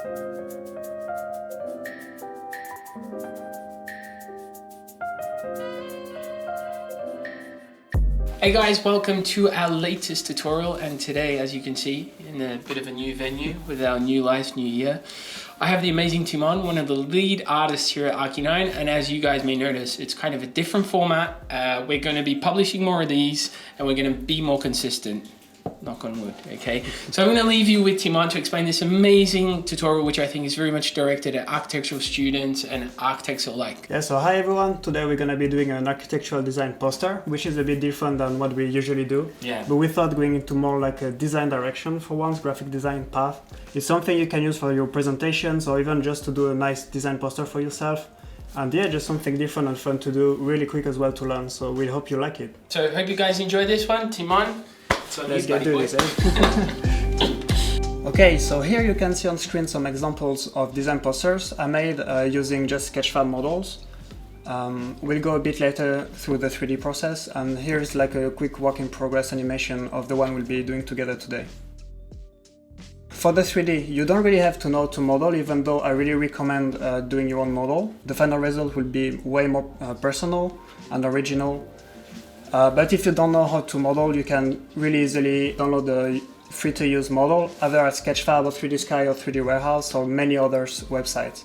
Hey guys, welcome to our latest tutorial, and today, as you can see, in a bit of a new venue with our new life, new year, I have the amazing Timon, one of the lead artists here at Archi9, and as you guys may notice, it's kind of a different format. We're going to be publishing more of these, and we're going to be more consistent. Knock on wood, okay? So I'm going to leave you with Timon to explain this amazing tutorial, which I think is very much directed at architectural students and architects alike. Yeah, so hi everyone. Today we're going to be doing an architectural design poster, which is a bit different than what we usually do. Yeah. But we thought going into more like a design direction for once, graphic design path. It's something you can use for your presentations or even just to do a nice design poster for yourself. And yeah, just something different and fun to do, really quick as well to learn. So we hope you like it. So hope you guys enjoy this one. Timon, so let's get to this, eh? Okay, so here you can see on screen some examples of design posters I made using just Sketchfab models. We'll go a bit later through the 3D process, and here's like a quick work in progress animation of the one we'll be doing together today. For the 3D, you don't really have to know to model, even though I really recommend doing your own model. The final result will be way more personal and original. But if you don't know how to model, you can really easily download the free-to-use model, either at Sketchfab or 3D Sky or 3D Warehouse or many others websites.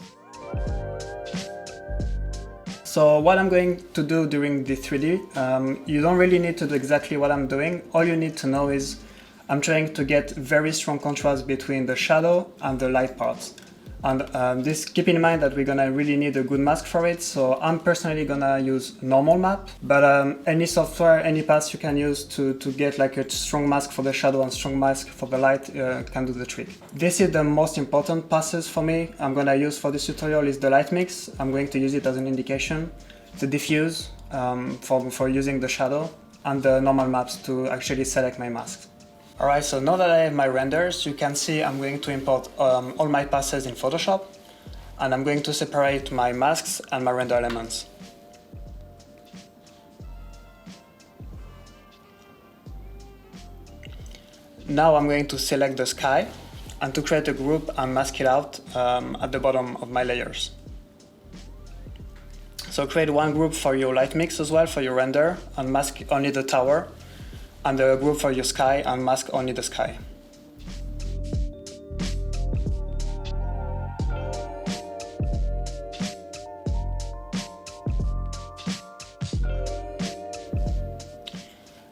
So what I'm going to do during the 3D, you don't really need to do exactly what I'm doing. All you need to know is I'm trying to get very strong contrast between the shadow and the light parts. And this, keep in mind that we're gonna really need a good mask for it. So I'm personally gonna use normal map, but any software, any paths you can use to get like a strong mask for the shadow and strong mask for the light can do the trick. This is the most important passes for me. I'm gonna use for this tutorial is the light mix. I'm going to use it as an indication. The diffuse for using the shadow, and the normal maps to actually select my masks. Alright, so now that I have my renders, you can see I'm going to import all my passes in Photoshop, and I'm going to separate my masks and my render elements. Now I'm going to select the sky, and to create a group and mask it out at the bottom of my layers. So create one group for your light mix as well, for your render, and mask only the tower, and a group for your sky and mask only the sky.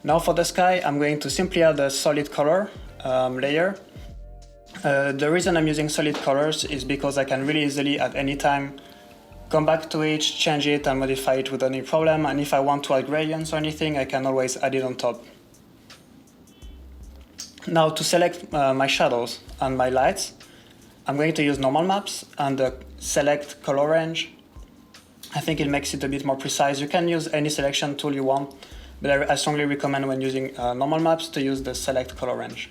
Now for the sky, I'm going to simply add a solid color layer. The reason I'm using solid colors is because I can really easily at any time come back to it, change it and modify it without any problem, and if I want to add gradients or anything, I can always add it on top. Now to select my shadows and my lights, I'm going to use normal maps and select color range. I think it makes it a bit more precise. You can use any selection tool you want, but I strongly recommend when using normal maps to use the select color range.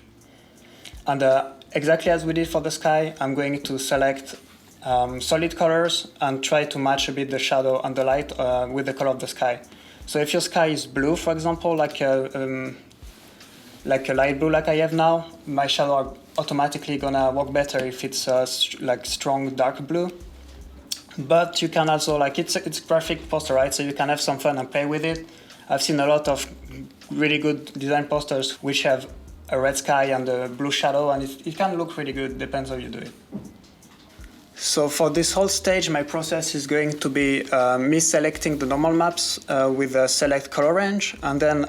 And exactly as we did for the sky, I'm going to select solid colors and try to match a bit the shadow and the light with the color of the sky. So if your sky is blue, for example, like a light blue like I have now, my shadow are automatically gonna work better if it's like strong dark blue. But you can also, like, it's graphic poster, right? So you can have some fun and play with it. I've seen a lot of really good design posters which have a red sky and a blue shadow, and it can look really good, depends how you do it. So for this whole stage, my process is going to be me selecting the normal maps with a select color range, and then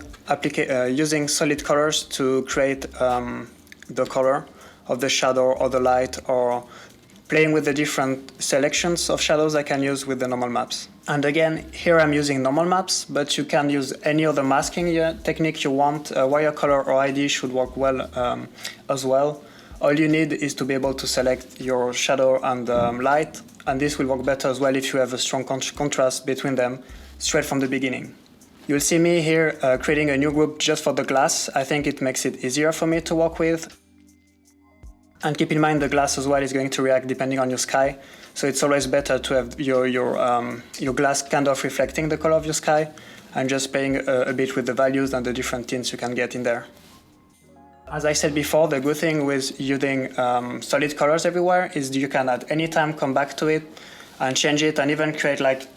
using solid colors to create the color of the shadow or the light, or playing with the different selections of shadows I can use with the normal maps. And again, here I'm using normal maps, but you can use any other masking technique you want. Wire color or ID should work well as well. All you need is to be able to select your shadow and light, and this will work better as well if you have a strong contrast between them straight from the beginning. You'll see me here creating a new group just for the glass. I think it makes it easier for me to work with. And keep in mind the glass as well is going to react depending on your sky, so it's always better to have your glass kind of reflecting the color of your sky and just playing a bit with the values and the different tints you can get in there. As I said before, the good thing with using solid colors everywhere is you can at any time come back to it and change it and even create like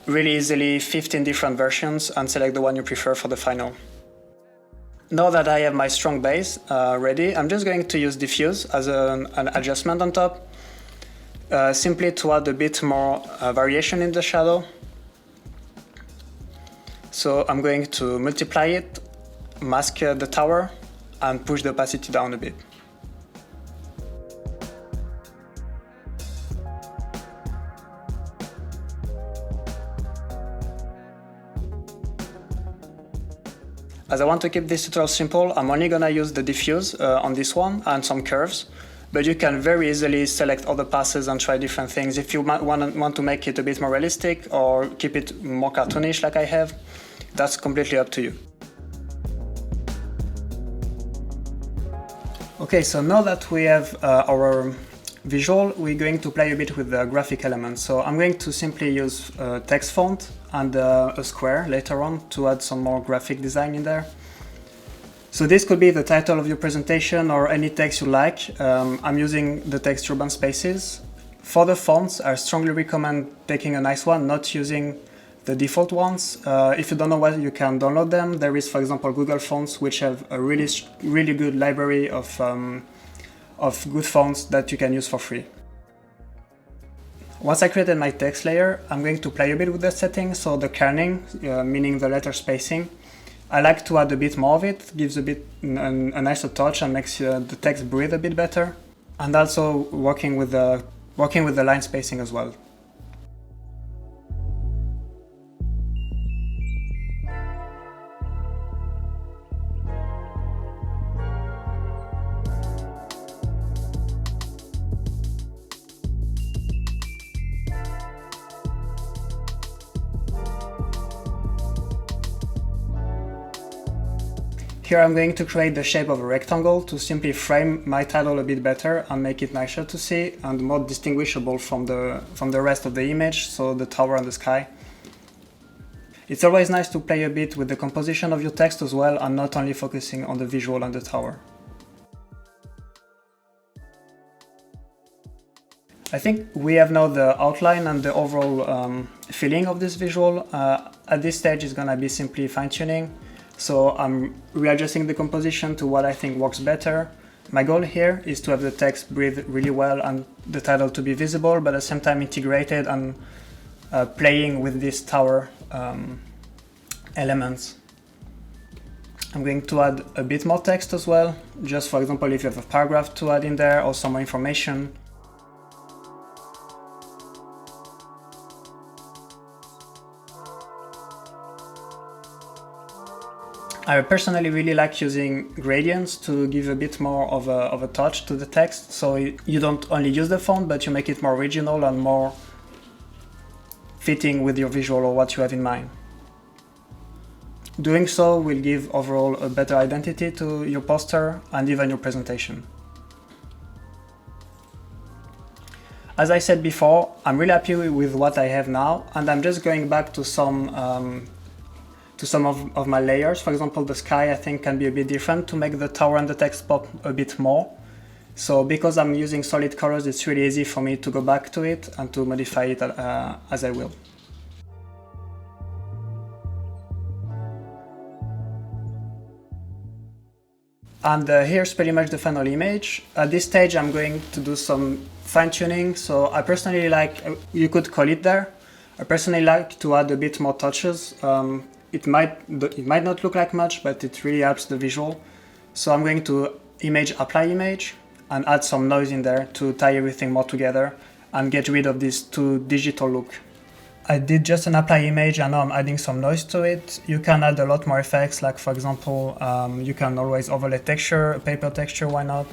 really easily 15 different versions and select the one you prefer for the final. Now that I have my strong base ready, I'm just going to use diffuse as an adjustment on top, simply to add a bit more variation in the shadow. So I'm going to multiply it, mask the tower, and push the opacity down a bit. As I want to keep this tutorial simple, I'm only gonna use the diffuse on this one and some curves, but you can very easily select other passes and try different things. If you want to make it a bit more realistic or keep it more cartoonish like I have, that's completely up to you. Okay, so now that we have our visual, we're going to play a bit with the graphic elements. So I'm going to simply use text font and a square later on to add some more graphic design in there. So this could be the title of your presentation or any text you like. I'm using the text urban spaces. For the fonts, I strongly recommend taking a nice one, not using the default ones. If you don't know what, you can download them. There is, for example, Google Fonts, which have a really good library of good fonts that you can use for free. Once I created my text layer, I'm going to play a bit with the settings. So the kerning, meaning the letter spacing, I like to add a bit more of it, gives a bit a nicer touch and makes the text breathe a bit better. And also working with the line spacing as well. Here I'm going to create the shape of a rectangle to simply frame my title a bit better and make it nicer to see and more distinguishable from the rest of the image, so the tower and the sky. It's always nice to play a bit with the composition of your text as well and not only focusing on the visual and the tower. I think we have now the outline and the overall feeling of this visual. At this stage it's gonna be simply fine-tuning. So I'm readjusting the composition to what I think works better. My goal here is to have the text breathe really well and the title to be visible, but at the same time integrated and playing with these tower elements. I'm going to add a bit more text as well, just for example if you have a paragraph to add in there or some more information. I personally really like using gradients to give a bit more of a touch to the text, so you don't only use the font, but you make it more original and more fitting with your visual or what you have in mind. Doing so will give overall a better identity to your poster and even your presentation. As I said before, I'm really happy with what I have now, and I'm just going back to some of my layers. For example, the sky I think can be a bit different to make the tower and the text pop a bit more. So because I'm using solid colors, it's really easy for me to go back to it and to modify it as I will. And here's pretty much the final image. At this stage I'm going to do some fine-tuning. So I personally like, you could call it there, I personally like to add a bit more touches. It might not look like much, but it really helps the visual. So I'm going to apply image and add some noise in there to tie everything more together and get rid of this too digital look. I did just an apply image and now I'm adding some noise to it. You can add a lot more effects, like for example, you can always overlay texture, paper texture, why not?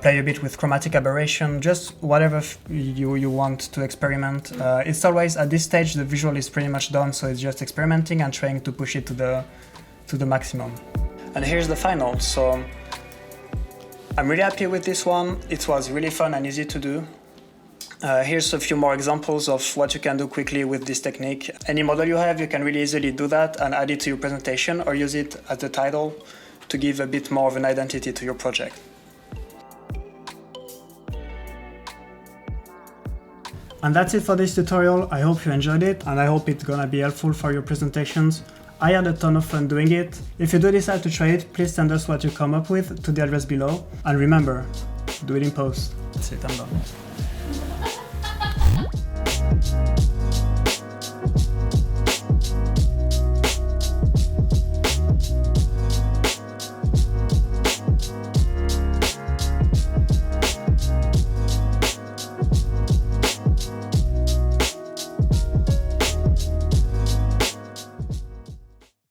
Play a bit with chromatic aberration, just whatever you want to experiment. It's always, at this stage, the visual is pretty much done, so it's just experimenting and trying to push it to the maximum. And here's the final. So I'm really happy with this one. It was really fun and easy to do. Here's a few more examples of what you can do quickly with this technique. Any model you have, you can really easily do that and add it to your presentation or use it as the title. to give a bit more of an identity to your project. And that's it for this tutorial. I hope you enjoyed it, and I hope it's gonna be helpful for your presentations. I had a ton of fun doing it. If you do decide to try it, please send us what you come up with to the address below. And remember, do it in post. That's it, I'm done.